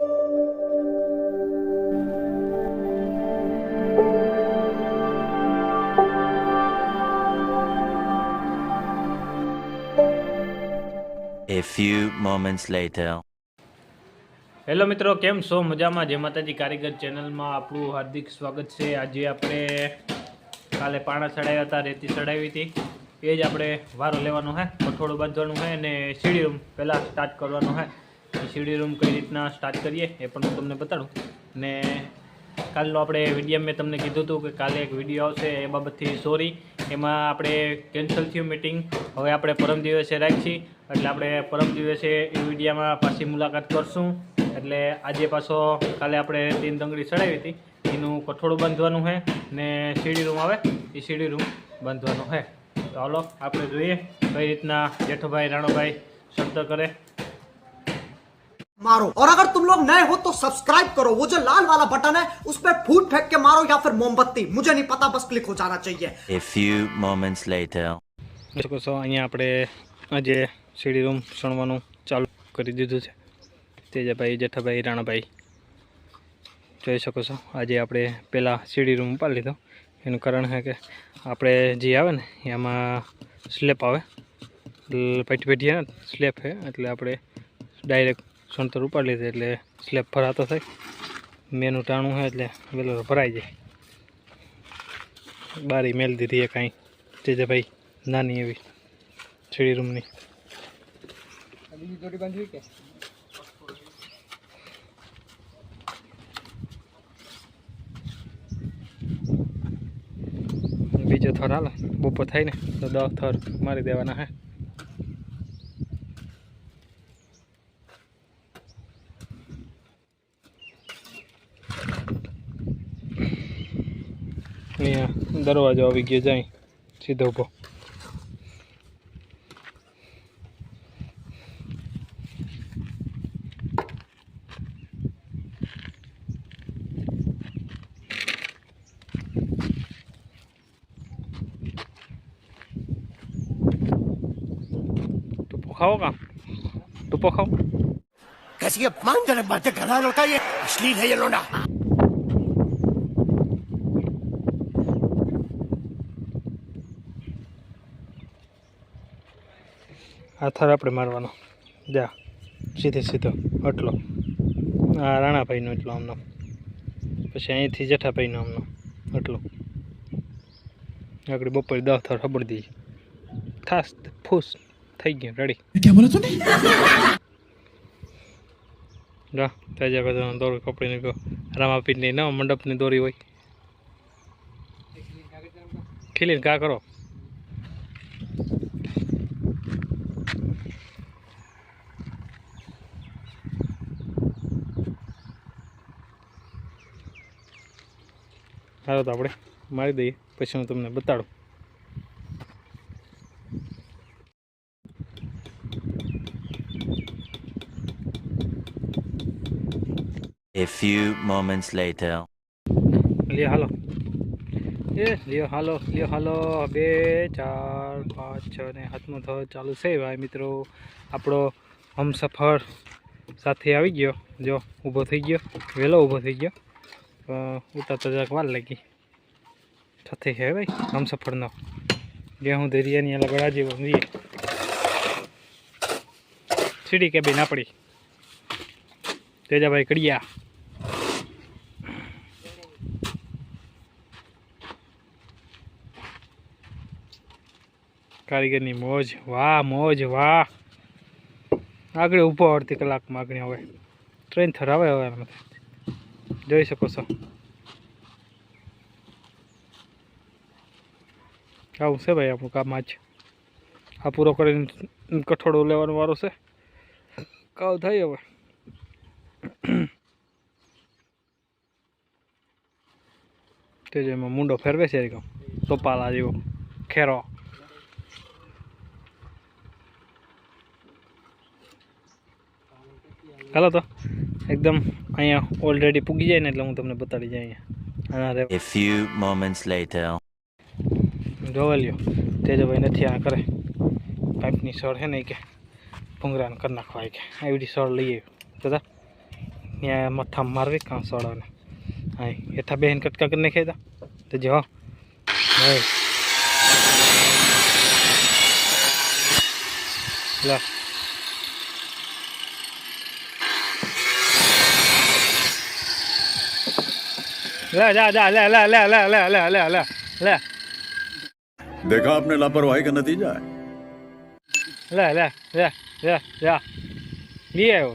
A few moments later. Hello મિત્રો, કેમ છો? મજામાં? જય માતાજી કારીગર ચેનલમાં આપણું હાર્દિક સ્વાગત છે। આજે આપણે કાલે પાણા ચડાવ્યા હતા, રેતી ચડાવી હતી, એ જ આપણે વારો લેવાનો છે, કઠોળું બાંધવાનું છે અને સીડી રૂમ પહેલાં સ્ટાર્ટ કરવાનો છે। સીડી રૂમ કઈ રીતના સ્ટાર્ટ કરીએ એ પણ હું તમને બતાડું। ને કાલનો આપણે વિડીયો મેં તમને કીધું હતું કે કાલે એક વિડીયો આવશે, એ બાબતથી સોરી, એમાં આપણે કેન્સલ થયું મીટિંગ। હવે આપણે પરમ દિવસે રાખીએ, એટલે આપણે પરમ દિવસે એ વિડીયોમાં પાછી મુલાકાત કરશું। એટલે આજે પાછો કાલે આપણે રેતીની દંગડી ચડાવી હતી, એનું કઠોળું બાંધવાનું છે ને સીડી રૂમ આવે એ સીડી રૂમ બાંધવાનો છે। તો હાલો આપણે જોઈએ કઈ રીતના જેઠોભાઈ રાણોભાઈ શબ્દ કરે। मारो, और अगर तुम लोग नए हो तो सब्सक्राइब करो, वो जो लाल वाला बटन है उस पर फूट फेंक के मारो या फिर मोमबत्ती, मुझे नहीं पता, बस क्लिक हो जाना चाहिए। A few moments later. શકો છો અહીંયા આપણે આજે સીડી રૂમ સણવાનું ચાલુ કરી દીધું છે। તેજાભાઈ, જેઠાભાઈ, રાણાભાઈ જોઈ શકો છો। આજે આપણે પહેલાં સીડી રૂમ ઉપાડી લીધો, એનું કારણ છે કે આપણે જે આવે ને એમાં સ્લેપ આવે, પેટી પેટી ને સ્લેપ છે, એટલે આપણે ડાયરેક્ટ સણતર ઉપાડી લીધું, એટલે સ્લેપ ભરાતો થાય, મેનું ટાણું છે એટલે વેલો ભરાઈ જાય। બારી મેલ દીધી એ કાંઈ તેજાભાઈ નાની એવી સીડી રૂમની। બીજો થર હાલે, બપોર થાય ને તો 10 થર મારી દેવાના છે। અહીંયા દરવાજો આવી ગયો, જાય સીધો ઊભો। खाओ का टुप्पो खाओ। कैसी अपमानजनक बातें कर रहा है लड़का, ये अश्लील है ये लोना। આ થર આપણે મારવાનો, જા સીધે સીધો એટલો, આ રાણાભાઈનો એટલો આમનો, પછી અહીંથી જેઠાભાઈનો આમનો એટલો, આગળ બપોરે 10 થર ખબર દઈએ, થાસ ફૂસ થઈ ગયું, રેડી। क्या बोला तूने? જા તાજા કદાચ દોરી કપડીને કહો, રામાપીરની ના મંડપની દોરી હોય, ખીલીને ઘા કરો। હાલો તો આપણે મારી દઈએ, પછી હું તમને બતાડું। A few moments later. લ્યો હાલો, લ્યો હાલો, લ્યો હાલો, 2 4 5 6 ને 7મો થર ચાલુ છે ભાઈ મિત્રો। આપણો હમસફર સાથે આવી ગયો, જો ઊભો થઈ ગયો, વહેલો ઊભો થઈ ગયો, ઉતારતા જરાક વાર લાગી, સાથે છે ભાઈ હમસફરનો। ગેહું દરિયાની લગડા જેવો જોઈએ, સીડી કેબિન આપણી તેજાભાઈ કડિયા। કારીગરની મોજ, વાહ મોજ વાહ। આગળ ઊભો અડધી કલાકમાં આગળ હવે 3 થર આવે, હવે જોઈ શકો છો। આવું છે ભાઈ આપણું કામ। આજ આ પૂરો કરીને કઠોળો લેવાનો વારો છે, કાવ થાય હવે। તે જેમાં મુંડો ફેરવે છે ટોપાલા જેવો ખેરો। હાલો તો એકદમ અહીંયા ઓલરેડી પૂગી જાય ને એટલે હું તમને બતાડી જાય અહીંયા। A few moments later. જોવા લ્યો, તેજભાઈ નથી આ કરે, પાઇપની સળ છે ને કે ભૂંગરાને કરી નાખવા, કે આવી સળ લઈ આવ્યો દાદા, यहाँ मत्था मारवे कहाँ सड़ा ने हाँ हेठा बहन कटका करने खेदा तो जो ला ले जा जा ले ले ले ले ले ले ले ले ले देखा आपने लापरवाही का नतीजा है લે લે લે લે જા લઈ આવ્યો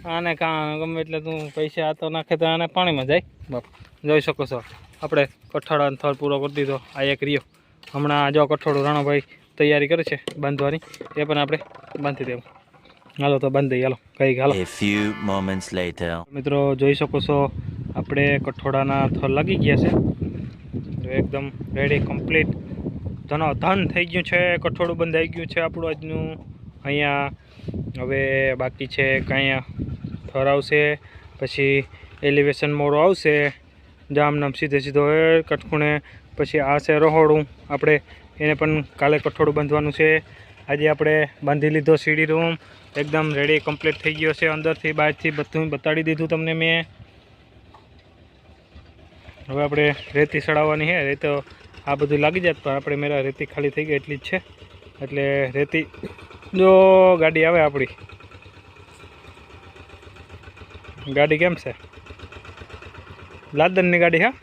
આને કાં ગમે એટલે તું પૈસા આતો નાખે તો આને પાણીમાં જાય બાપ જોઈ શકો છો આપણે કઠોળાનો થર પૂરો કરી દીધો આ એક રહ્યો હમણાં જો કઠોળું રાણાભાઈ તૈયારી કરે છે બાંધવાની એ પણ આપણે બાંધી દેવું હાલો તો બાંધી દઈએ હાલો કઈ હાલો A few moments later. મિત્રો જોઈ શકો છો આપણે કઠોળાના થર લાગી ગયા છે એકદમ રેડી કમ્પ્લીટ ધનો ધન થઈ ગયું છે કઠોળું બંધાઈ ગયું છે આપણું આજનું અહીંયા હવે બાકી છે કાંઈ થર આવશે પછી એલિવેશન મોડો આવશે જામનામ સીધે સીધો કટખૂણે પછી આ છે રહોડું આપણે એને પણ કાલે કઠોળું બાંધવાનું છે આજે આપણે બાંધી લીધો સીડી રૂમ એકદમ રેડી કમ્પ્લીટ થઈ ગયો છે અંદરથી બહારથી બધું બતાડી દીધું તમને મેં હવે આપણે રેતી ચડાવવાની છે રેતો આ બધું લાગી જાય પણ આપણે મેરા રેતી ખાલી થઈ ગઈ એટલી જ છે એટલે રેતી જો ગાડી આવે આપણી ગાડી કેમ છે લાદનની ગાડી હા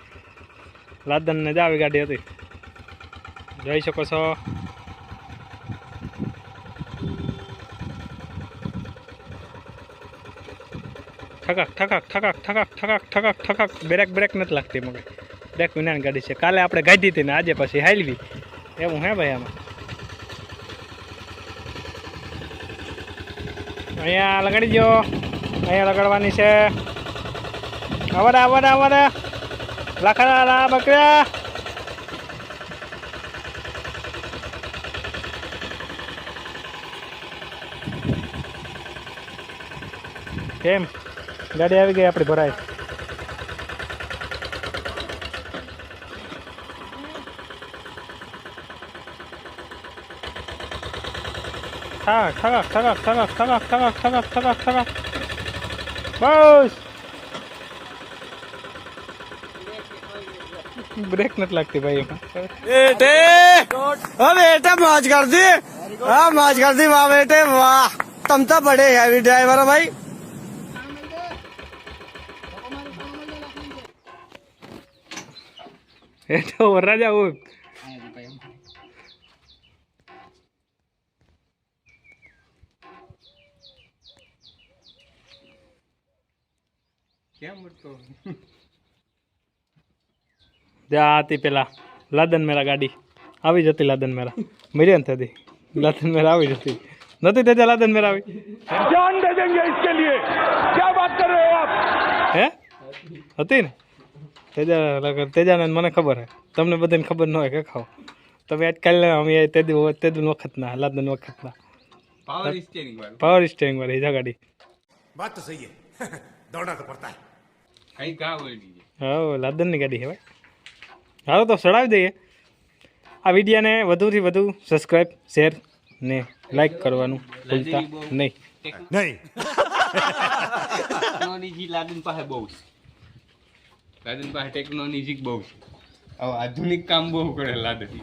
લાદનને જ આવી ગાડી હતી જોઈ શકો છો ઠકાક ઠકાક ઠકાક ઠકાક ઠકાક ઠકાક ઠકાક બ્રેક નથી લાગતી મગર બ્રેક વિનાની ગાડી છે કાલે આપણે ગાડી હતી ને આજે પછી હાલવી એવું હે ભાઈ આમાં અહીંયા લગાડી દો અહીંયા લગાડવાની છે આવડા આવડા આવડા લાખડા બકરા કેમ ગાડી આવી ગઈ આપણી ભરાય ઠાક ઠકાક ઠકાક ઠકાક ઠકાક ઠકાક ઠકાક ઠકાક ઠકાક બસ બ્રેક નથી લાગતી ભાઈ बेटे बेटे मौज कर दी हाँ मौज कर दी वाह बेटे वाह तुम तो बड़े हैवी ड्राइवर हो भाई એ તો વરરાજા હોય જા હતી પેલા લાદન મેરા ગાડી આવી જતી લાદન મેરા મિરિયન થતી લાદન મેરા આવી જતી નથી તેજા લાદન મેરા આવી जान दे देंगे इसके लिए क्या बात कर रहे हो आप હે હતી ને તેજાને મને ખબર હે તમને બધાને ખબર ન હોય કે ખાઓ તમે આજકાલ અમે તેદું વખતના લાદન વખતના પાવર સ્ટેરિંગ વાળી જા ગાડી बात तो सही है दौड़ना तो पड़ता है હા લાદનની ગાડી છે ભાઈ હાલો તો ચડાવી દઈએ આ વિડીયોને વધુથી વધુ સબસ્ક્રાઈબ શેર ને લાઈક કરવાનું ભૂલતા નહીં नहीं ટેકનોલોજી લાદન પાસે બહુ છે લાદન પાસે ટેકનોલોજી બહુ છે હવે આધુનિક કામ બહુ કરે લાદન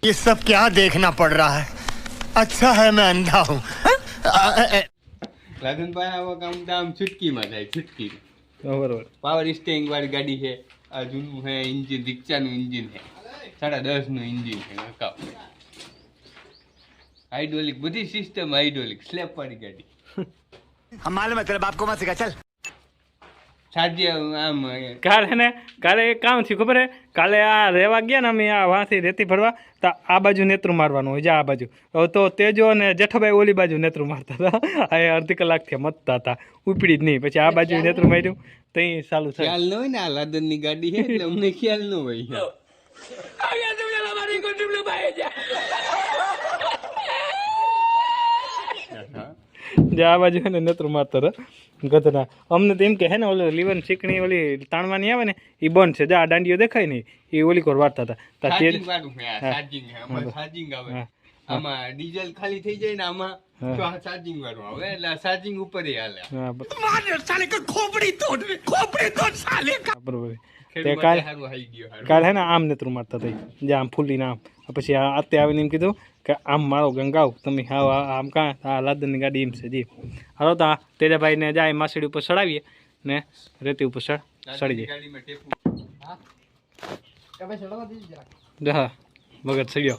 ये सब क्या देखना पड़ रहा है अच्छा है मैं अंधा हूँ લાદન પાસે આવા કામ તો આમ છૂટકીમાં થાય છૂટકી બરોબર પાવર સ્ટેરિંગ વાળી ગાડી છે આ જૂનું છે ઇન્જિન રિક્ષાનું ઇન્જિન છે 10.5 નું ઇન્જિન છે નકામ હાઇડ્રોલિક બધી સિસ્ટમ હાઇડ્રોલિક સ્લેપ વાળી ગાડી हम मालूम है तेरे बाप को मत सिखा चल સાજી આમ કાલે એક કામ થયું ખબર હે કાલે આ રહેવા ગયા ને અમે આ વાંથી રેતી ભરવા તો આ બાજુ નેત્રું મારવાનું હોય જા આ બાજુ તો તેજો અને જેઠાભાઈ ઓલી બાજુ નેત્રું મારતા હતા આ અડધી કલાકથી મતતા હતા ઉપડી જ નહીં પછી આ બાજુ નેત્રું માર્યું તઈ ચાલુ થાય ખ્યાલ ન હોય ને આ લાદનની ગાડી છે એટલે અમને ખ્યાલ ન હોય જે આ બાજુ ને નેત્રું મારતા હતા ગધના અમને તો એમ કે હે ને ઓલી લીવન ચીકણી ઓલી તાણવાની આવે ને એ બંધ છે જા દાંડીઓ દેખાય ને એ ઓલી કોર વાળતા હતા ચાર્જિંગ વાળું છે આ ચાર્જિંગ છે અમાર ચાર્જિંગ આવે આમાં ડીઝલ ખાલી થઈ જાય ને આમાં તો આ ચાર્જિંગ વાળું આવે એટલે આ ચાર્જિંગ ઉપર હાલે હા બરોબર તે ખેડૂત કાલ માટે સારું હાઈ ગયો હારું. કાલ હે ને આમ નેતરું મારતા થઈ જે આમ ફૂલીને આમ પછી આ આતે આવીને એમ કીધું કે આમ મારો ગંગાવ તમે હાવ આમ કાં આ લાદનની ગાડી એમ છે જી હાલો તા તેજાભાઈને જાય માસડી ઉપર ચડાવીએ ને રેતી ઉપર સડી જાય ગાડીમાં ટેપું જા વગર સડ્યો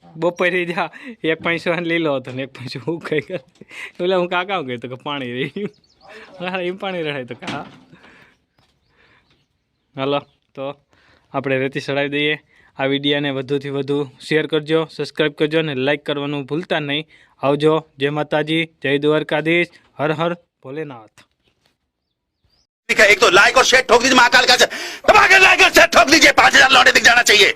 બપોરે જા એક પૈસો લીલો હતો ને એક પૈસો હું કઈ કર એટલે હું કાકા ગયો તો કે પાણી રહી ગયું એમ પાણી રડાય તો હા હાલો તો આપણે રેતી ચડાવી દઈએ આ વિડીયાને વધુથી વધુ શેર કરજો સબસ્ક્રાઈબ કરજો અને લાઈક કરવાનું ભૂલતા નહીં આવજો જય માતાજી જય દ્વારકાધીશ હર હર ભોલેનાથ एक तो लाइक और शेयर ठोक दीजिए महाकाल का दबा के लाइक और शेयर ठोक दीजिए 5000 लौटे दिख जाना चाहिए